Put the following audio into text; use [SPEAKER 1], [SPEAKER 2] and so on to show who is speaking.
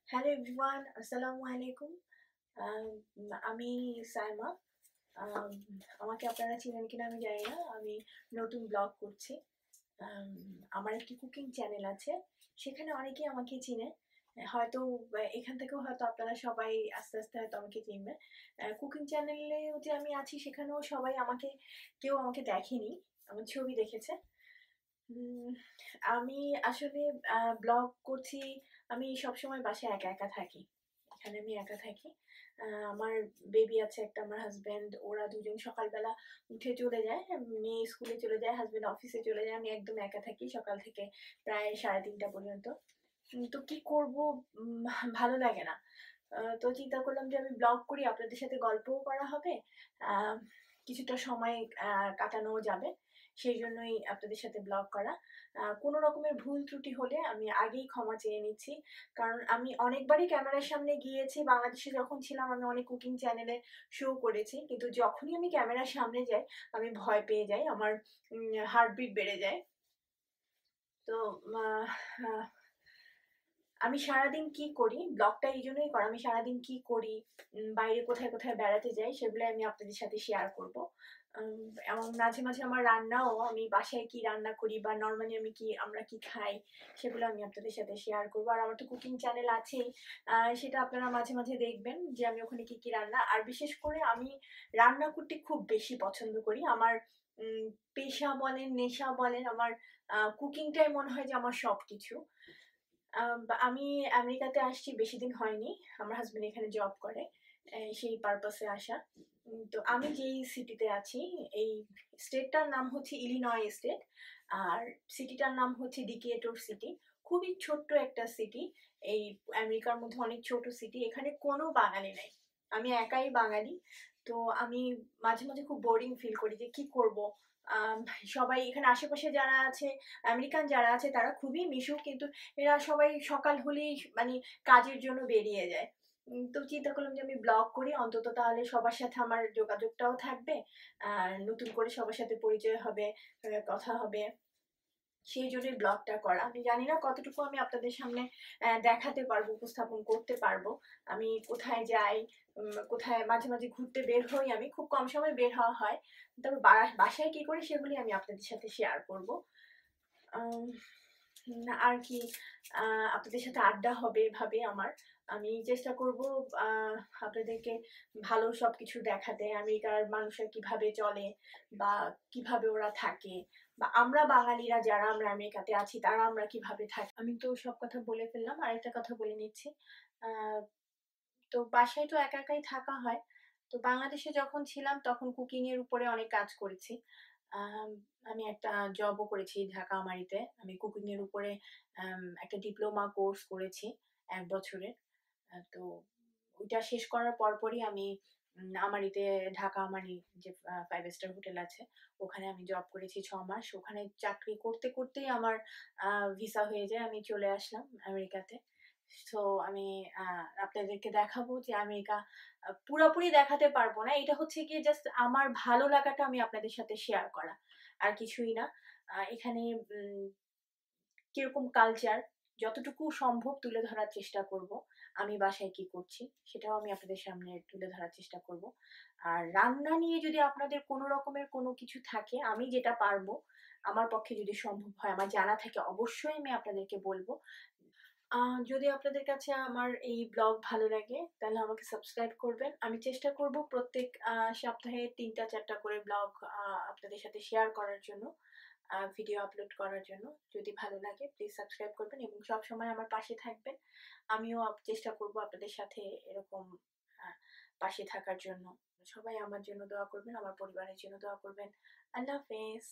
[SPEAKER 1] Hello everyone, আসসালামু আলাইকুম। আম আমি সাইমা। আম আমাকে আপনারা চিনেন কিনা আমি জানি না। আমি নতুন ব্লগ করছি। আম আমার একটি কুকিং চ্যানেল আছে। সেখানে অনেকেই আমাকে চিনে। হয়তো এখান থেকেও হয়তো আপনারা সবাই আস্তে, আস্তে হয়তো আমাকে চিনবেন। কুকিং চ্যানেলেও যে আমি আছি সেখানেও সবাই কেউ আমাকে দেখেনি। আমার ছবি দেখেছে। উম আমি আসলে ব্লগ করছি। আমি সবসময় বাসায় একা, একা থাকি। এখানে আমি একা থাকি। আমার বেবি আছে একটা, আমার হাসব্যান্ড, ওরা দুজন সকালবেলা উঠে চলে যায়। মেয়ে স্কুলে চলে যায়, হাসব্যান্ড অফিসে চলে যায়। আমি একদম একা থাকি সকাল থেকে প্রায় 3:30 পর্যন্ত। তো কি করব, ভালো লাগে না। তো চিন্তা করলাম যে আমি ব্লগ করি, আপনাদের সাথে গল্পও করা হবে। আ কিছুটা সময় কাটানোও যাবে। সেইজন্যই আপনাদের সাথে ব্লগ করা। কোনো রকমের ভুল ত্রুটি হলে আমি আগেই ক্ষমা চেয়ে নিচ্ছি। কারণ আমি অনেকবারই ক্যামেরার সামনে গিয়েছি। বাংলাদেশে যখন ছিলাম আমি অনেক কুকিং চ্যানেলে শো করেছি। কিন্তু যখনই আমি ক্যামেরার সামনে যাই আমি ভয় পেয়ে যাই। আমার হার্টবিট বেড়ে যায়। তো আ আ আমি সারাদিন কি করি, ব্লগটা এইজন্যই করা। আমি সারাদিন কি করি, বাইরে কোথায়, কোথায় বেড়াতে যাই সেগুলাই আমি আপনাদের সাথে শেয়ার করব। এবং মাঝে, মাঝে আমার রান্নাও, আমি বাসায় কি রান্না করি বা নরমালি আমরা কি খাই সেগুলো আমি আপনাদের সাথে শেয়ার করব। আর আমার তো কুকিং চ্যানেল আছেই। সেটা আপনারা মাঝে, মাঝে দেখবেন যে আমি ওখানে কি, কি রান্না। আর বিশেষ করে আমি রান্না করতে খুব বেশি পছন্দ করি। আমার উম পেশা বলেন, নেশা বলেন, আমার কুকিংটাই মনে হয় যে আমার সবকিছু। আমি আমেরিকাতে আসছি বেশিদিন হয়নি। আমার হাসব্যান্ড এখানে জব করে। সেই পারপাসে আসা। তো আমি যেই সিটিতে আছি, এই স্টেটটার নাম হচ্ছে ইলিনয় স্টেট। আর সিটিটার নাম হচ্ছে ডিকেটর সিটি। খুবই ছোট্ট একটা সিটি। এই আমেরিকার মধ্যে অনেক ছোট সিটি। এখানে কোনো বাঙালি নাই। আমি একাই বাঙালি। তো আমি মাঝে, মাঝে খুব বোরিং ফিল করি যে কি করব? আম সবাই এখানে আশেপাশে যারা আছে, আমেরিকান যারা আছে তারা খুবই মিশুক, কিন্তু এরা সবাই সকাল হলেই মানে কাজের জন্য বেরিয়ে যায়। তো চিন্তা করলাম যে আমি ব্লগ করি, অন্তত তাহলে সবার সাথে আমার যোগাযোগটাও থাকবে। আর নতুন করে সবার সাথে পরিচয় হবে, কথা হবে। সেই জন্যই ব্লগটা করা। আমি জানি না কতটুকু আমি আপনাদের সামনে দেখাতে পারবো, উপস্থাপন করতে পারবো। আমি কোথায় যাই, কোথায় মাঝে, মাঝে ঘুরতে বের হই আমি। খুব কম সময় বের হওয়া হয়। তবে বাসায় কি করি সেগুলি আমি আপনাদের সাথে শেয়ার করব। আম আর কি, আপনাদের সাথে আড্ডা হবে এভাবে আমার। আমি চেষ্টা করব আ আপনাদেরকে ভালো সবকিছু দেখাতে। আমেরিকার মানুষরা কিভাবে চলে বা কিভাবে ওরা থাকে, বা আমরা বাঙালিরা যারা আমরা আমেরিকাতে আছি তারা আমরা কিভাবে থাকি। আমি তো সব কথা বলে ফেললাম। আরেকটা কথা বলে নিচ্ছি। আ তো বাসায় তো একা একাই থাকা হয়। তো বাংলাদেশে যখন ছিলাম তখন কুকিং এর উপরে অনেক কাজ করেছি। আম আমি একটা জবও করেছি ঢাকা আমারিতে। আমি কুকিং এর উপরে একটা ডিপ্লোমা কোর্স করেছি ১ বছরের। তো ওইটা শেষ করার পরপরই আমি আমারিতে, ঢাকা আমারি যে ৫ স্টার হোটেল আছে, ওখানে আমি জব করেছি ৬ মাস। ওখানে চাকরি করতে, করতেই আমার আ ভিসা হয়ে যায়। আমি চলে আসলাম আমেরিকাতে। সো আমি আ আপনাদেরকে দেখাবো যে আমেরিকা, পুরাপুরি দেখাতে পারবো না। এটা হচ্ছে গিয়ে জাস্ট আমার ভালো লাগাটা আমি আপনাদের সাথে শেয়ার করা। আর কিছুই না। এখানে কিরকম কালচার যতটুকু সম্ভব তুলে ধরার চেষ্টা করব। আমি বাসায় কি করছি সেটাও আমি আপনাদের সামনে তুলে ধরার চেষ্টা করব। আর রান্না নিয়ে যদি আপনাদের কোনো রকমের কোনো কিছু থাকে, আমি যেটা পারবো, আমার পক্ষে যদি সম্ভব হয়, আমার জানা থাকে, অবশ্যই আমি আপনাদেরকে বলব। আ যদি আপনাদের কাছে আমার এই ব্লগ ভালো লাগে তাহলে আমাকে সাবস্ক্রাইব করবেন। আমি চেষ্টা করব প্রত্যেক সপ্তাহে ৩ টা ৪ টা করে ব্লগ আপনাদের সাথে শেয়ার করার জন্য, ভিডিও আপলোড করার জন্য। যদি ভালো লাগে প্লিজ সাবস্ক্রাইব করবেন এবং সবসময় আমার পাশে থাকবেন। আমিও চেষ্টা করব আপনাদের সাথে এরকম আ পাশে থাকার জন্য। সবাই আমার জন্য দোয়া করবেন, আমার পরিবারের জন্য দোয়া করবেন। আল্লাহ হাফেজ।